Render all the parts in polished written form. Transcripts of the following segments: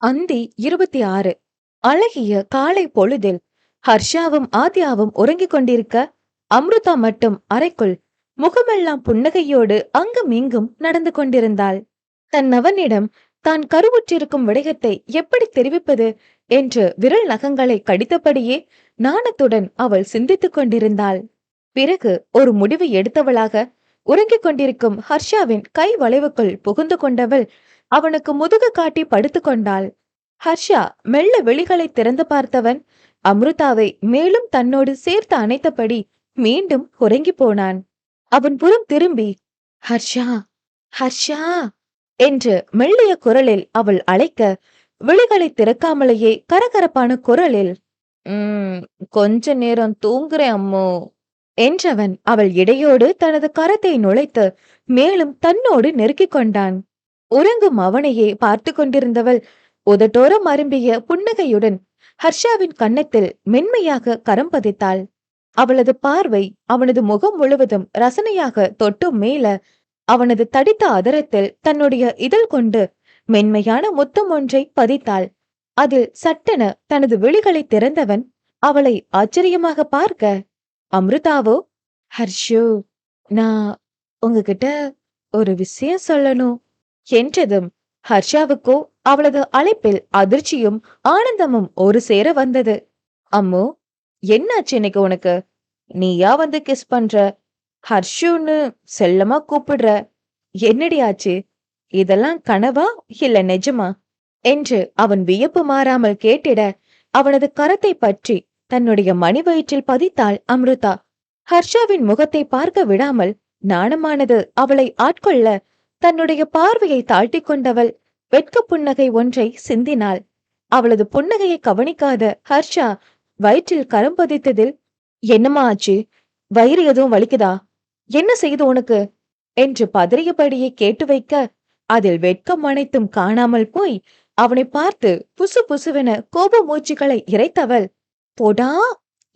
அந்தி 26. அழகிய காலை பொழுதில் ஹர்ஷாவும் ஆத்யாவும் உறங்கிக் கொண்டிருக்க, அம்ருதா மட்டும் அறைக்குள் முகமெல்லாம் புன்னகையோடு அங்கும் இங்கும் நடந்து கொண்டிருந்தாள். தன் அவனிடம் தான் கருவுற்றிருக்கும் விடயத்தை எப்படி தெரிவிப்பது என்று விரல் நகங்களை கடித்தபடியே நாணத்துடன் அவள் சிந்தித்துக் கொண்டிருந்தாள். பிறகு ஒரு முடிவு எடுத்தவளாக உறங்கிக் கொண்டிருக்கும் ஹர்ஷாவின் கை வளைவுக்குள் புகுந்து கொண்டவள் அவனுக்கு முதுகு காட்டி படுத்துக் கொண்டாள். ஹர்ஷா மெல்ல விழிகளை திறந்து பார்த்தவன் அம்ருதாவை மேலும் தன்னோடு சேர்த்து அணைத்தபடி மீண்டும் உறங்கி போனான். அவன் புறம் திரும்பி, ஹர்ஷா, ஹர்ஷா என்று மெல்லிய குரலில் அவள் அழைக்க, விழிகளை திறக்காமலேயே கரகரப்பான குரலில், கொஞ்ச நேரம் தூங்குறேன் அம்மோ என்றவன் அவள் இடையோடு தனது கரத்தை நுழைத்து மேலும் தன்னோடு நெருக்கிக் கொண்டான். உறங்கும் அவனையே பார்த்து கொண்டிருந்தவள் உதட்டோரம் அரும்பிய புன்னகையுடன் ஹர்ஷாவின் கன்னத்தில் மென்மையாக கரம் பதித்தாள். அவளது பார்வை அவனது முகம் முழுவதும் ரசனையாக தொட்டு மேல அவனது தடித்த அதரத்தில் தன்னுடைய இதழ் கொண்டு மென்மையான முத்தம் ஒன்றை பதித்தாள். அதில் சட்டென தனது விழிகளை திறந்தவன் அவளை ஆச்சரியமாக பார்க்க, அம்ருதாவோ, ஹர்ஷு, நான் உங்ககிட்ட ஒரு விஷயம் சொல்லணும் என்றதும் ஹர்ஷாவுக்கோ அவளது அழைப்பில் அதிர்ச்சியும் ஆனந்தமும் ஒரு சேர வந்தது. அம்மு, என்னாச்சு இன்னைக்கு உனக்கு? நீயா வந்து கிஸ் பண்ற, ஹர்ஷுன்னு செல்லமா கூப்பிடுற, என்னடி ஆச்சு? இதெல்லாம் கனவா இல்ல நிஜமா என்று அவன் வியப்பு மாறாமல் கேட்டிட, அவனது கரத்தை பற்றி தன்னுடைய மணி வயிற்றில் பதித்தாள் அம்ருதா. ஹர்ஷாவின் முகத்தை பார்க்க விடாமல் நாணமானது அவளை ஆட்கொள்ள தன்னுடைய பார்வையை தாழ்த்தி கொண்டவள் வெட்க புன்னகை ஒன்றை சிந்தினாள். அவளது புன்னகையை கவனிக்காத ஹர்ஷா வயிற்றில் கரம் பதித்ததில், என்னம்மா ஆச்சு? வயிறு எதுவும் வலிக்குதா? என்ன செய்து உனக்கு என்று பதறியபடியே கேட்டு வைக்க, அதில் வெட்கம் அனைத்தும் காணாமல் போய் அவனை பார்த்து புசு புசுவென கோப மூச்சுகளை இறைத்தவள், போடா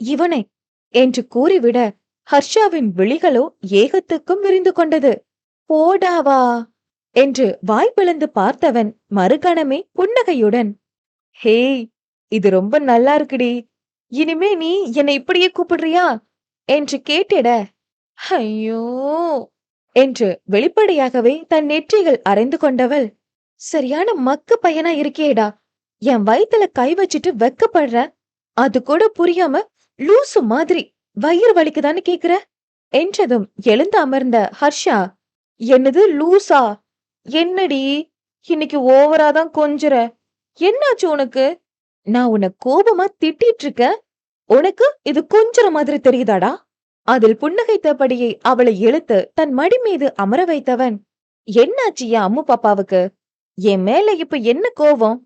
இவனை என்று கூறிவிட, ஹர்ஷாவின் விழிகளோ ஏகத்துக்கும் விரிந்து கொண்டது. போடாவா என்று வாய் பிளந்து பார்த்தவன் மறுகணமே புன்னகையுடன், ஹேய், இது ரொம்ப நல்லா இருக்குடி, இனிமே நீ என்னை இப்படியே கூப்பிடுறியா என்று கேட்டிட, ஐயோ என்று வெளிப்படையாகவே தன் நெற்றிகள் அரைந்து கொண்டவள், சரியான மக்கு பையனா இருக்கேடா, என் வயித்துல கை வச்சிட்டு வெக்கப்படுற, அது கூட புரியாம லூசு மாதிரி வயிறு வலிக்குதான்னு கேக்குற என்றதும் எழுந்து அமர்ந்த ஹர்ஷா, என்னது லூசா? என்னடி இன்னைக்கு ஓவராதான் கொஞ்சுற, என்னாச்சு உனக்கு? நான் உன்னை கோபமா திட்டிட்டு இருக்க, உனக்கு இது கொஞ்சுற மாதிரி தெரியுதாடா? அதில் புன்னகைத்தபடியே அவளை இழுத்து தன் மடி மீது அமர வைத்தவன், என்னாச்சு என் அம்மு பாப்பாவுக்கு? என் மேல இப்ப என்ன கோபம்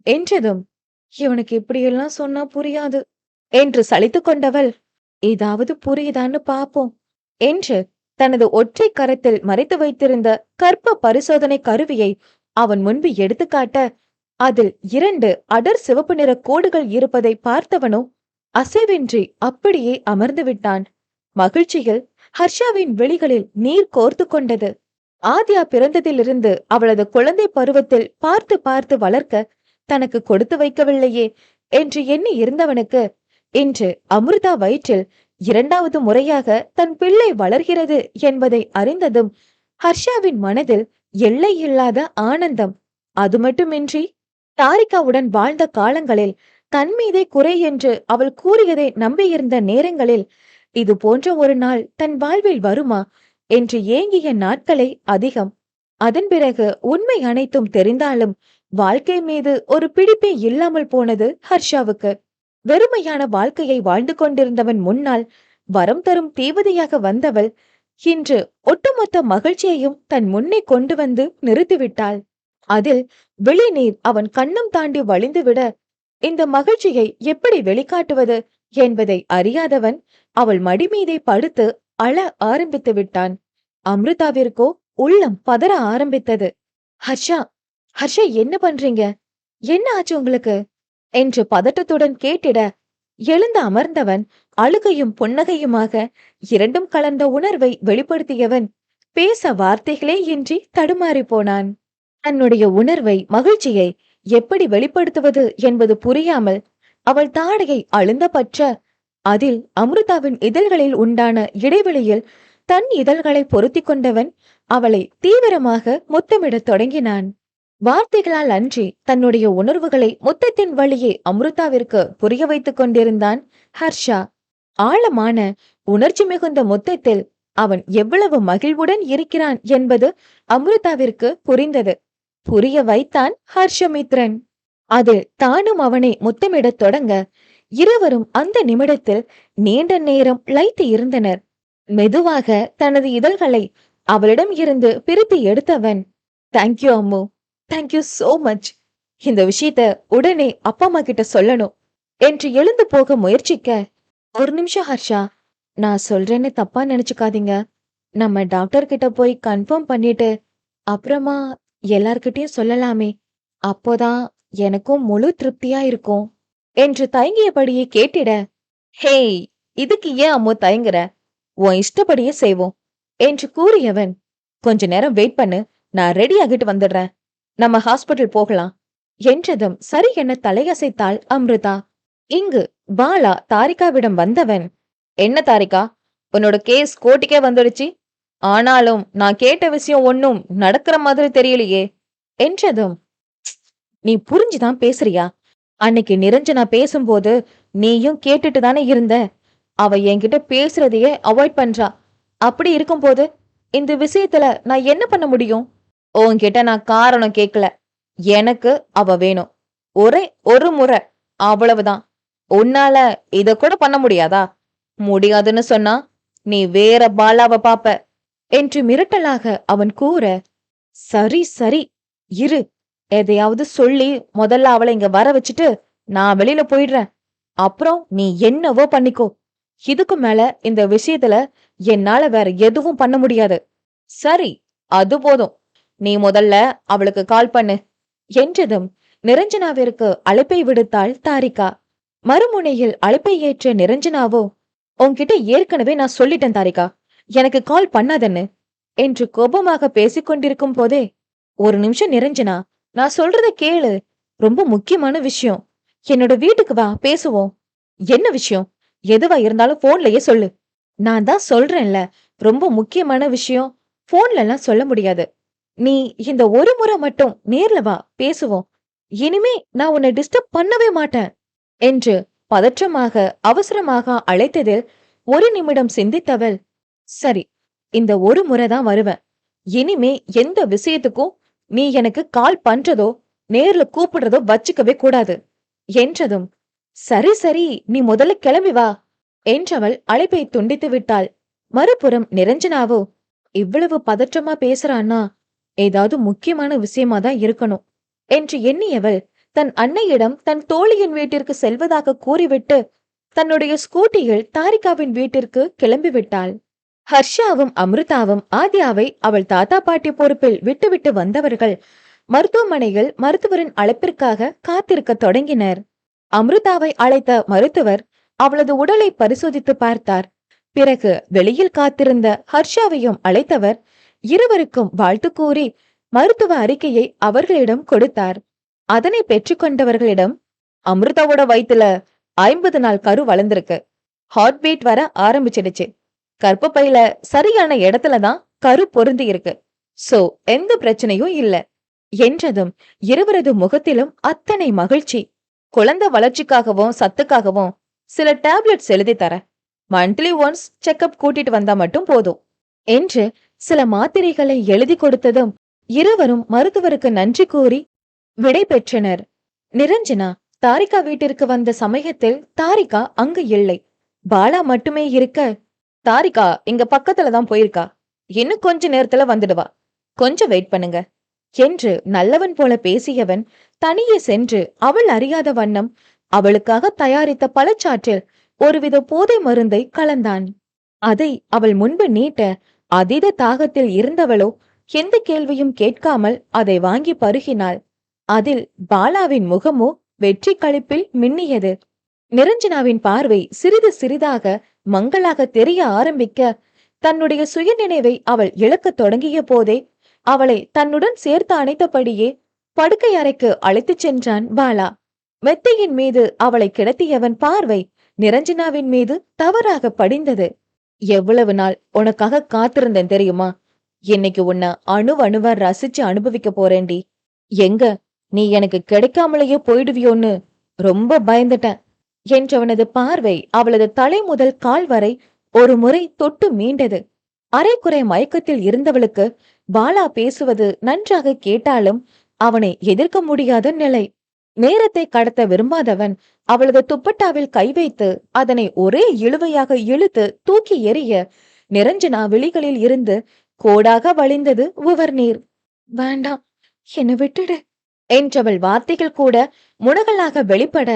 என்றதும், இவனுக்கு இப்படியெல்லாம் சொன்னா புரியாது என்று சலித்து கொண்டவள், ஏதாவது புரியுதான்னு பாப்போம் என்று தனது ஒற்றை கரத்தில் மறைத்து வைத்திருந்த கற்ப பரிசோதனை கருவியை அவன் முன்பு எடுத்துக்காட்ட, அதில் 2 அடர் சிவப்பு நிற கோடுகள் இருப்பதை பார்த்தவனோ அசைவின்றி அப்படியே அமர்ந்து விட்டான். மகிழ்ச்சியில் ஹர்ஷாவின் விழிகளில் நீர் கோர்த்து கொண்டது. ஆத்யா பிறந்ததிலிருந்து அவளது குழந்தை பருவத்தில் பார்த்து பார்த்து வளர்க்க தனக்கு கொடுத்து வைக்கவில்லையே என்று எண்ணி இருந்தவனுக்கு இன்று அமிர்தா வயிற்றில் 2வது முறையாக தன் பிள்ளை வளர்கிறது என்பதை அறிந்ததும் ஹர்ஷாவின் மனதில் எல்லை இல்லாத ஆனந்தம். அது மட்டுமின்றி தாரிகாவுடன் வாழ்ந்த காலங்களில் தன் மீதே குறை என்று அவள் கூறியதை நம்பியிருந்த நேரங்களில் இது போன்ற ஒரு நாள் தன் வாழ்வில் வருமா என்று ஏங்கிய நாட்களே அதிகம். அதன் பிறகு உண்மை அனைத்தும் தெரிந்தாலும் வாழ்க்கை மீது ஒரு பிடிப்பே இல்லாமல் போனது ஹர்ஷாவுக்கு. வெறுமையான வாழ்க்கையை வாழ்ந்து கொண்டிருந்தவன் முன்னால் வரம் தரும் தேவதையாக வந்தவள் இன்று ஒட்டுமொத்த மகிழ்ச்சியையும் தன் முன்னே கொண்டு வந்து நிறுத்திவிட்டாள். அதில் வெளிநீர் அவன் கண்ணம் தாண்டி வழிந்துவிட, இந்த மகிழ்ச்சியை எப்படி வெளிக்காட்டுவது என்பதை அறியாதவன் அவள் மடி மீதே படுத்து அழ ஆரம்பித்து விட்டான். அம்ருதாவிற்கோ உள்ளம் பதற ஆரம்பித்தது. ஹர்ஷா, ஹர்ஷா, என்ன பண்றீங்க? என்ன ஆச்சு உங்களுக்கு என்று பதட்டத்துடன் கேட்டிட, எழுந்து அமர்ந்தவன் அழுகையும் புன்னகையுமாக 2ம் கலந்த உணர்வை வெளிப்படுத்தியவன் பேச வார்த்தைகளே இன்றி தடுமாறி போனான். தன்னுடைய உணர்வை, மகிழ்ச்சியை எப்படி வெளிப்படுத்துவது என்பது புரியாமல் அவள் தாடையை அழுந்த பற்ற அதில் அமிர்தாவின் இதழ்களில் உண்டான இடைவெளியில் தன் இதழ்களை பொருத்தி கொண்டவன் அவளை தீவிரமாக முத்தமிடத் தொடங்கினான். வார்த்தைகளால் அன்றி தன்னுடைய உணர்வுகளை முத்தத்தின் வழியே அமிர்தாவிற்கு புரிய வைத்துக் கொண்டிருந்தான் ஹர்ஷா. ஆழமான உணர்ச்சி மிகுந்த முத்தத்தில் அவன் எவ்வளவு மகிழ்வுடன் இருக்கிறான் என்பது அமிர்தாவிற்கு புரிந்தது. புரிய வைத்தான் ஹர்ஷமித்ரன். அது தானும் அவனை முத்தமிடத் தொடங்க இருவரும் அந்த நிமிடத்தில் நீண்ட நேரம் லயித்து இருந்தனர். மெதுவாக தனது இதழ்களை அவளிடம் இருந்து பிரித்து எடுத்தவன், thank you Ammu, thank you so much. இந்த விஷயத்த உடனே அப்பா அம்மா கிட்ட சொல்லணும் என்று எழுந்து போக முயற்சிக்க, ஒரு நிமிஷம் ஹர்ஷா, நான் சொல்றேன்னு தப்பா நினைச்சுக்காதீங்க. நம்ம டாக்டர் கிட்ட போய் கன்ஃபார்ம் பண்ணிட்டு அப்புறமா எல்லார்கிட்டயும் சொல்லலாமே, அப்போதான் எனக்கும் முழு திருப்தியா இருக்கும் என்று தயங்கியபடியே கேட்டிட, ஹேய், இதுக்கு ஏன் அம்மு தயங்குற? உன் இஷ்டப்படியே செய்வோம் என்று கூறியவன், கொஞ்ச நேரம் வெயிட் பண்ணு, நான் ரெடி ஆகிட்டு வந்துடுறேன், நம்ம ஹாஸ்பிட்டல் போகலாம் என்றதும் சரி என தலையசைத்தாள் அம்ருதா. இங்கு பாலா தாரிகாவிடம் வந்தவன், என்ன தாரிகா, உன்னோட கேஸ் கோர்ட்டுக்கே வந்துடுச்சு, ஆனாலும் நான் கேட்ட விஷயம் ஒன்னும் நடக்கிற மாதிரி தெரியலையே என்றதும், நீ புரிஞ்சுதான் பேசுறியா? அன்னைக்கு நிரஞ்சனா பேசும்போது நீயும் கேட்டுட்டு தானே இருந்த. அவ என்கிட்ட பேசுறதையே அவாய்ட் பண்றா. அப்படி இருக்கும்போது இந்த விஷயத்துல நான் என்ன பண்ண முடியும்? உன்கிட்ட நான் காரணம் கேட்கல, எனக்கு அவ வேணும், ஒரே ஒரு முறை, அவ்வளவுதான். உன்னால இத கூட பண்ண முடியாதா? முடியாதுன்னு சொன்னா நீ வேற பாலாவ பாப்ப என்று மிரட்டலாக அவன் கூற, சரி சரி இரு, எதையாவது சொல்லி முதல்ல அவளை இங்க வர வச்சுட்டு நான் வெளியில போயிடுறேன், அப்புறம் நீ என்னவோ பண்ணிக்கோ. இதுக்கு மேல இந்த விஷயத்துல என்னால வேற எதுவும் பண்ண முடியாது. சரி, அது போதும், நீ முதல்ல அவளுக்கு கால் பண்ணு என்றதும் நிரஞ்சனாவிற்கு அழைப்பை விடுத்தாள் தாரிகா. மறுமுனையில் அழைப்பை ஏற்ற நிரஞ்சனாவோ, உன்கிட்ட ஏற்கனவே நான் சொல்லிட்டேன் தாரிகா, எனக்கு கால் பண்ணாதன்னு என்று கோபமாக பேசிக் கொண்டிருக்கும் போதே, ஒரு நிமிஷம் நிரஞ்சனா, நான் சொல்றத கேளு, ரொம்ப முக்கியமான விஷயம், என்னோட வீட்டுக்கு வா பேசுவோம். என்ன விஷயம்? எதுவா இருந்தாலும் போன்லயே சொல்லு. நான் தான் சொல்றேன்ல, ரொம்ப முக்கியமான விஷயம், போன்ல எல்லாம் சொல்ல முடியாது. நீ இந்த ஒரு முறை மட்டும் நேர்ல வா பேசுவோம். இனிமே நான் உன்னை டிஸ்டர்ப் பண்ணவே மாட்டேன் என்று பதற்றமாக அவசரமாக அழைத்ததில் ஒரு நிமிடம் சிந்தித்தவள், சரி, இந்த ஒரு முறைதான் வருவேன், இனிமே எந்த விஷயத்துக்கும் நீ எனக்கு கால் பண்றதோ நேர்ல கூப்பிடுறதோ வச்சுக்கவே கூடாது என்றதும், சரி சரி, நீ முதல்ல கிளம்பி வா என்றவள் அழைப்பை துண்டித்து விட்டாள். மறுபுறம் நிரஞ்சனாவோ, இவ்வளவு பதற்றமா பேசுறான்னா ஏதாவது முக்கியமான விஷயமா தான் இருக்கணும் என்று எண்ணியவள் தன் அன்னையிடம் தன் தோழியின் வீட்டிற்கு செல்வதாக கூறிவிட்டு தன்னுடைய ஸ்கூட்டியில் தாரிகாவின் வீட்டிற்கு கிளம்பிவிட்டாள். ஹர்ஷாவும் அமிர்தாவும் ஆத்யாவை அவள் தாத்தா பாட்டி பொறுப்பில் விட்டுவிட்டு வந்தவர்கள் மருத்துவமனையில் மருத்துவரின் அழைப்பிற்காக காத்திருக்க தொடங்கினர். அமிர்தாவை அழைத்த மருத்துவர் அவளது உடலை பரிசோதித்து பார்த்தார். பிறகு வெளியில் காத்திருந்த ஹர்ஷாவையும் அழைத்தவர் இருவருக்கும் வாழ்த்து கூறி மருத்துவ அறிக்கையை அவர்களிடம் கொடுத்தார். அதனை பெற்றுக்கொண்டவர்களிடம், அமிர்தாவோட வயித்துல 50 நாள் கரு வளர்ந்திருக்கு, ஹார்ட் பீட் வர ஆரம்பிச்சிடுச்சு, கர்ப்பப்பையில சரியான இடத்துலதான் கரு பொருந்தி இருக்கு, சோ எந்த பிரச்சனையும் இல்ல என்றதும் இருவரது முகத்திலும் அத்தனை மகிழ்ச்சி. குழந்தை வளர்ச்சிக்காகவும் சத்துக்காகவும் சில டேப்லெட்ஸ் எழுதி தர, மந்த்லி ஒன்ஸ் செக்அப் கூட்டிட்டு வந்தா மட்டும் போதும் என்று சில மாத்திரைகளை எழுதி கொடுத்ததும் இருவரும் மருத்துவருக்கு நன்றி கூறி விடை பெற்றனர். நிரஞ்சனா தாரிகா வீட்டிற்கு வந்த சமயத்தில் தாரிகா அங்கு இல்லை. பாலா மட்டுமே இருக்க, தாரிகா இங்க பக்கத்துலதான் போயிருக்கா, இன்னும் கொஞ்ச நேரத்துல வந்துடுவா, கொஞ்சம் வெயிட் பண்ணுங்க என்று நல்லவன் போல பேசியவன் தனியே சென்று அவள் அறியாத வண்ணம் அவளுக்காக தயாரித்த பழச்சாற்றில் ஒருவித போதை மருந்தை கலந்தான். அதை அவள் முன்பு நீட்ட அதீத தாகத்தில் இருந்தவளோ எந்த கேள்வியும் கேட்காமல் அதை வாங்கி பருகினாள். அதில் பாலாவின் முகமோ வெற்றி களிப்பில் மின்னியது. நிரஞ்சனாவின் பார்வை சிறிது சிறிதாக மங்களாக தெரிய ஆரம்பிக்க தன்னுடைய சுயநினைவை அவள் இழக்கத் தொடங்கிய போதே அவளை தன்னுடன் சேர்த்து அணைத்தபடியே படுக்கை அறைக்கு அழைத்துச் சென்றான் பாலா. மெத்தையின் மீது அவளை கிடத்தியவன் பார்வை நிரஞ்சனாவின் மீது தவறாக படிந்தது. எவ்வளவு நாள் உனக்காக காத்திருந்தேன் தெரியுமா? இன்னைக்கு உன்னை அணுவா ரசிச்சு அனுபவிக்க போறேன்டி. எங்க நீ எனக்கு கிடைக்காமலேயே போயிடுவியோன்னு ரொம்ப பயந்துட்டேன் என்றவனது பார்வை அவளது தலை முதல் கால் வரை ஒரு முறை தொட்டு மீண்டது. அரைக்குறை மயக்கத்தில் இருந்தவளுக்கு பாலா பேசுவது நன்றாக கேட்டாலும் அவனை எதிர்க்க முடியாத நிலை. நேரத்தை கடத்த விரும்பாதவன் அவளது துப்பட்டாவில் கை வைத்து அதனை ஒரே இழுவையாக இழுத்து தூக்கி எறிய நிரஞ்சனா விழிகளில் இருந்து கோடாக வழிந்தது உவர் நீர். வேண்டாம், என்னை விட்டுடு என்றவள் வார்த்தைகள் கூட முனகலாக வெளிப்பட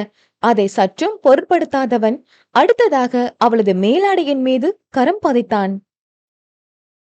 அதை சற்றும் பொருட்படுத்தாதவன் அடுத்ததாக அவளது மேலாடையின் மீது கரம் பதித்தான்.